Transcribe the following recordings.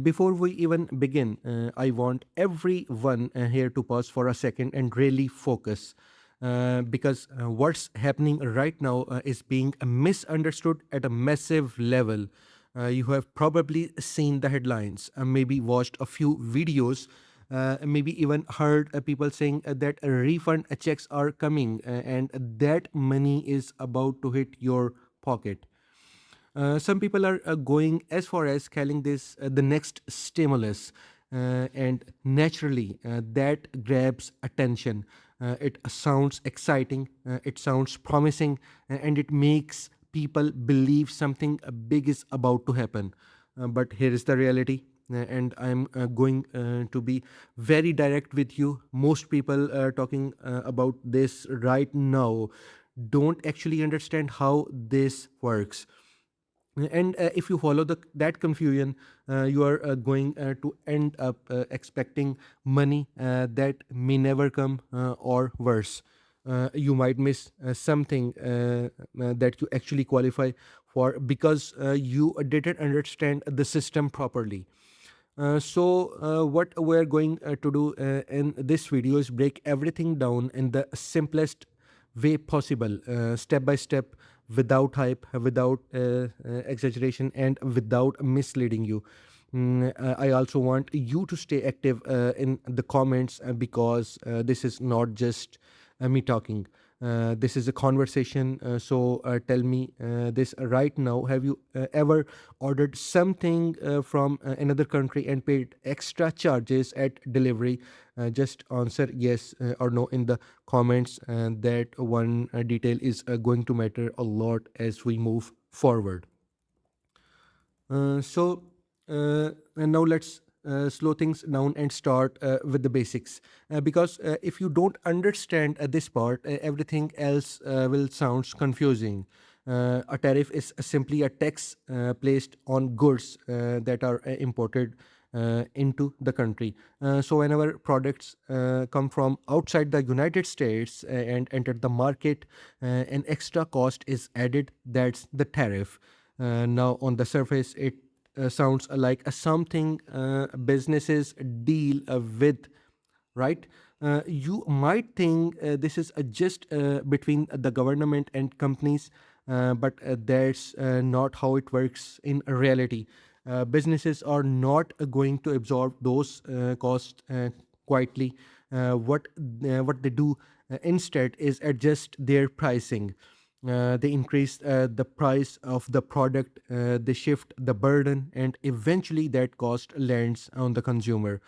Before we even begin, I want everyone here to pause for a second and really focus. Because what's happening right now is being misunderstood at a massive level. You have probably seen the headlines, maybe watched a few videos, maybe even heard people saying that refund checks are coming and that money is about to hit your pocket. Some people are going as far as calling this the next stimulus, and naturally, that grabs attention. It sounds exciting, it sounds promising, and it makes people believe something big is about to happen. But here is the reality. And I'm going to be very direct with you. Most people talking about this right now don't actually understand how this works, and if you follow that confusion, you are going to end up expecting money that may never come, or worse, you might miss something that you actually qualify for because you didn't understand the system properly. What we're going to do in this video is break everything down in the simplest way possible, step by step, without hype, without exaggeration, and without misleading you. I also want you to stay active in the comments because this is not just me talking. This is a conversation. So tell me this right now. Have you ever ordered something from another country and paid extra charges at delivery? Just answer yes or no in the comments, and that one detail is going to matter a lot as we move forward. And now let's slow things down and start with the basics. Because if you don't understand this part, everything else will sound confusing. A tariff is simply a tax placed on goods that are imported into the country. So whenever products come from outside the United States and enter the market, an extra cost is added. That's the tariff. Now, on the surface, it sounds like something businesses deal with, right? You might think this is just between the government and companies, but that's not how it works in reality. Businesses are not going to absorb those costs quietly. What they do instead is adjust their pricing. They increase the price of the product, they shift the burden, and eventually that cost lands on the consumer.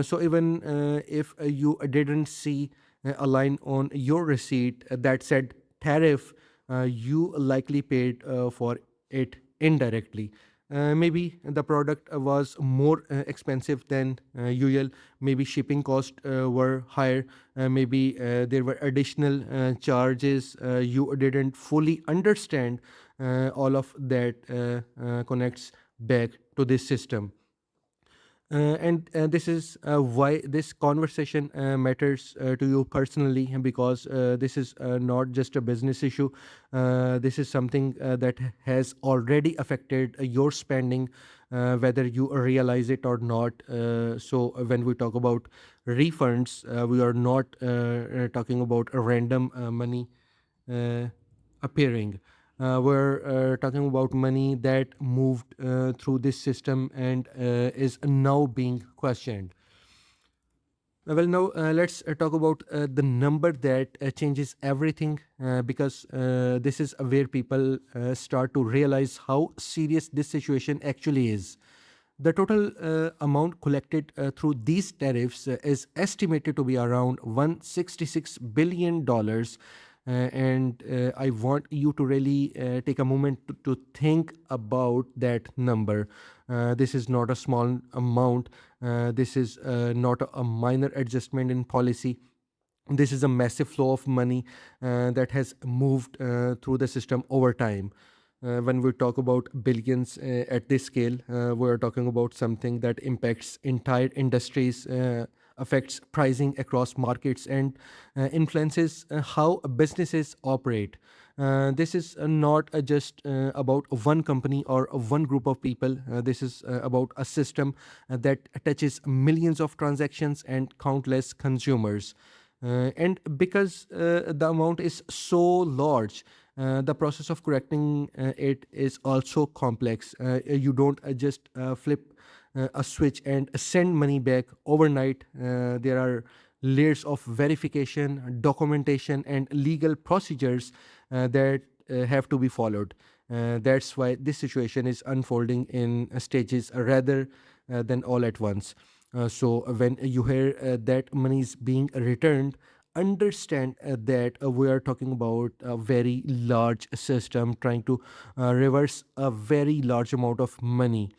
So even if you didn't see a line on your receipt that said tariff, you likely paid for it indirectly. Maybe the product was more expensive than usual. Maybe shipping costs were higher. Maybe there were additional charges you didn't fully understand. All of that connects back to this system. And this is why this conversation matters to you personally, because this is not just a business issue. This is something that has already affected your spending, whether you realize it or not. When we talk about refunds, we are not talking about a random money uh, appearing. We're talking about money that moved through this system and is now being questioned. Now let's talk about the number that changes everything, because this is where people start to realize how serious this situation actually is. The total amount collected through these tariffs is estimated to be around $166 billion. And I want you to really take a moment to think about that number. This is not a small amount. This is not a minor adjustment in policy. This is a massive flow of money that has moved through the system over time. When we talk about billions at this scale, we are talking about something that impacts entire industries, affects pricing across markets, and influences how businesses operate. This is not just about one company or one group of people. This is about a system that touches millions of transactions and countless consumers. And because the amount is so large, the process of correcting it is also complex. You don't just flip a switch and send money back overnight. There are layers of verification, documentation, and legal procedures that have to be followed. That's why this situation is unfolding in stages rather than all at once. So when you hear that money is being returned, understand that we are talking about a very large system trying to reverse a very large amount of money.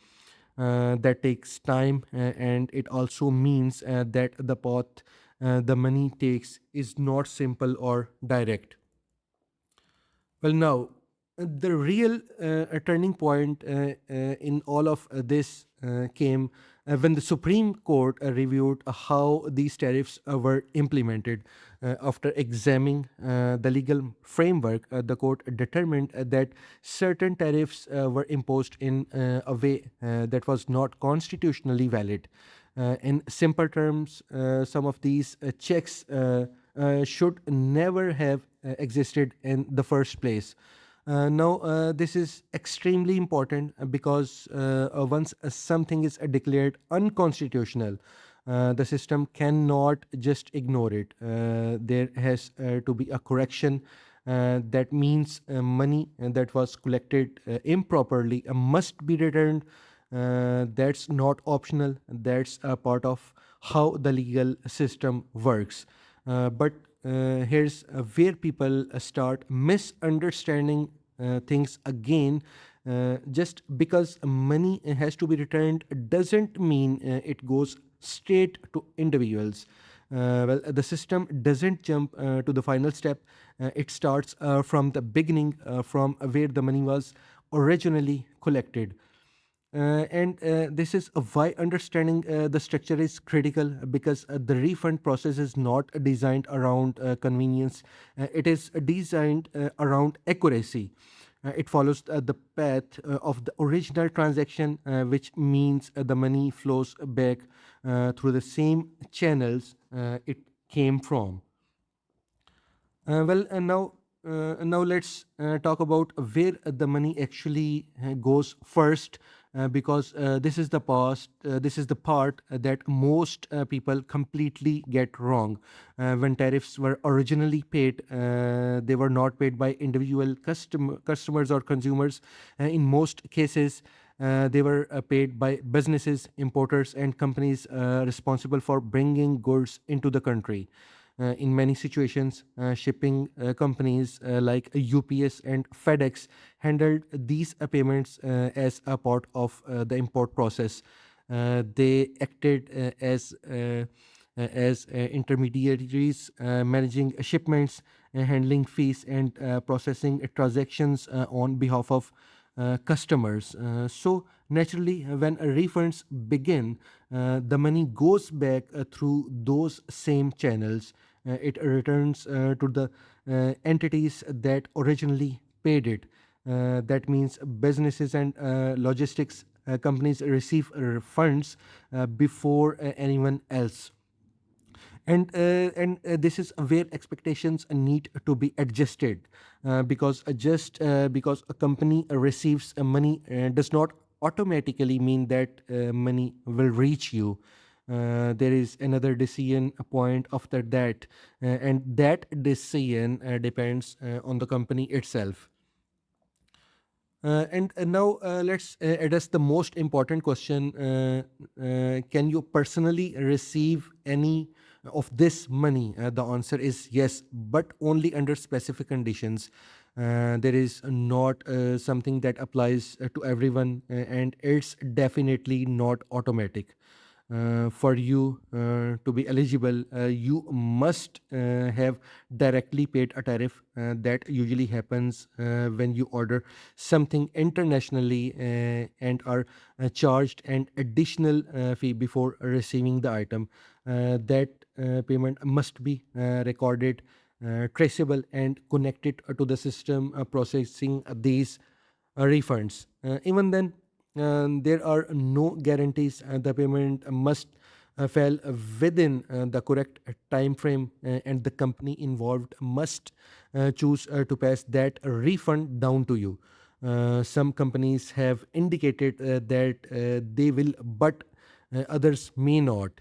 That takes time, and it also means that the path the money takes is not simple or direct. Well, now, the real turning point in all of this came when the Supreme Court reviewed how these tariffs were implemented. After examining the legal framework, the court determined that certain tariffs were imposed in a way that was not constitutionally valid. In simple terms, some of these checks should never have existed in the first place. Now, this is extremely important because once something is declared unconstitutional, the system cannot just ignore it. There has to be a correction. That means money that was collected improperly must be returned. That's not optional, that's a part of how the legal system works. But here's where people start misunderstanding things again. Just because money has to be returned doesn't mean it goes straight to individuals. Well, the system doesn't jump to the final step. It starts from the beginning, from where the money was originally collected. And this is why understanding the structure is critical, because the refund process is not designed around convenience. It is designed around accuracy. It follows the path of the original transaction, which means the money flows back through the same channels it came from. Now let's talk about where the money actually goes first, because this is the part that most people completely get wrong. When tariffs were originally paid, they were not paid by individual customers or consumers. In most cases, they were paid by businesses, importers, and companies responsible for bringing goods into the country. In many situations, shipping companies like UPS and FedEx handled these payments as a part of the import process. They acted as intermediaries, managing shipments, handling fees, and processing transactions on behalf of customers. So, naturally, when refunds begin, the money goes back through those same channels. It returns to the entities that originally paid it. That means businesses and logistics companies receive funds before anyone else. And this is where expectations need to be adjusted, because just because a company receives money does not automatically mean that money will reach you. There is another decision point after that, and that decision depends on the company itself. And now let's address the most important question. Can you personally receive any of this money? The answer is yes, but only under specific conditions. There is not something that applies to everyone, and it's definitely not automatic. For you to be eligible, you must have directly paid a tariff. That usually happens when you order something internationally and are charged an additional fee before receiving the item. That payment must be recorded. traceable, and connected to the system processing these refunds. Even then, there are no guarantees. The payment must fall within the correct time frame, and the company involved must choose to pass that refund down to you. Some companies have indicated that they will, but others may not.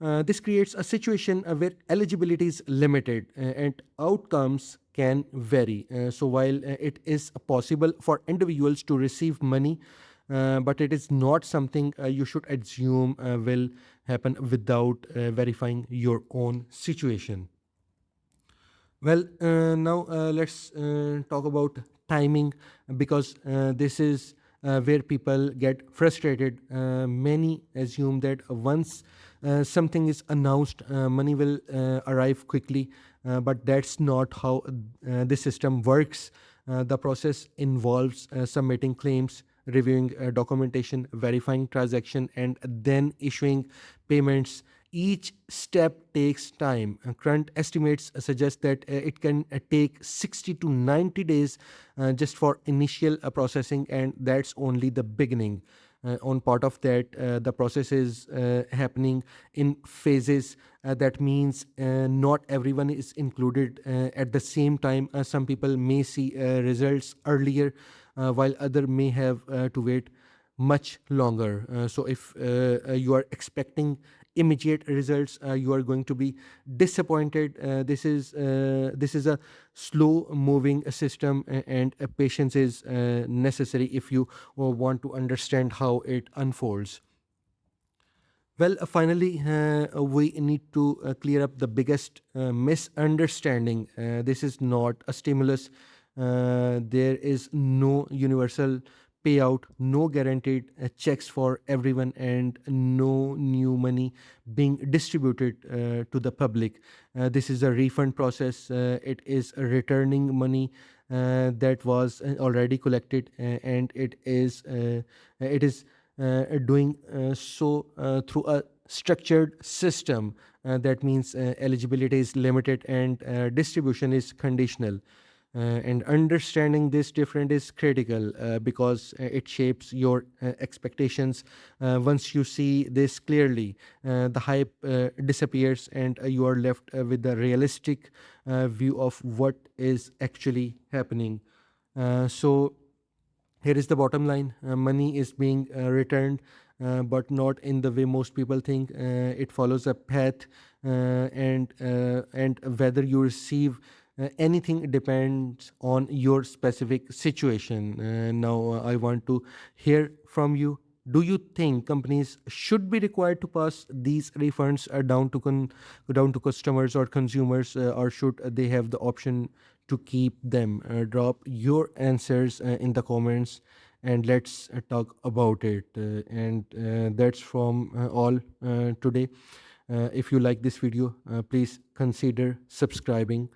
This creates a situation where eligibility is limited and outcomes can vary. So, while it is possible for individuals to receive money, but it is not something you should assume will happen without verifying your own situation. Well, now let's talk about timing, because this is where people get frustrated. Many assume that once something is announced, money will arrive quickly, but that's not how this system works. The process involves submitting claims, reviewing documentation, verifying transaction, and then issuing payments. Each step takes time. Current estimates suggest that it can take 60 to 90 days just for initial processing, and that's only the beginning. On part of that, the process is happening in phases. That means not everyone is included at the same time. Some people may see results earlier, while other may have to wait much longer. So if you are expecting immediate results, you are going to be disappointed. This is a slow moving system, and patience is necessary if you want to understand how it unfolds. Well, finally, we need to clear up the biggest misunderstanding. This is not a stimulus. There is no universal payout, no guaranteed checks for everyone, and no new money being distributed to the public. This is a refund process. It is returning money that was already collected, and it is doing so through a structured system. That means eligibility is limited and distribution is conditional. And understanding this difference is critical because it shapes your expectations. Once you see this clearly, the hype disappears, and you are left with the realistic view of what is actually happening. So, here is the bottom line: money is being returned, but not in the way most people think. It follows a path, and whether you receive anything depends on your specific situation. Now, I want to hear from you. Do you think companies should be required to pass these refunds down to customers or consumers, or should they have the option to keep them? Drop your answers in the comments, and let's talk about it. And that's from all today. If you like this video, please consider subscribing.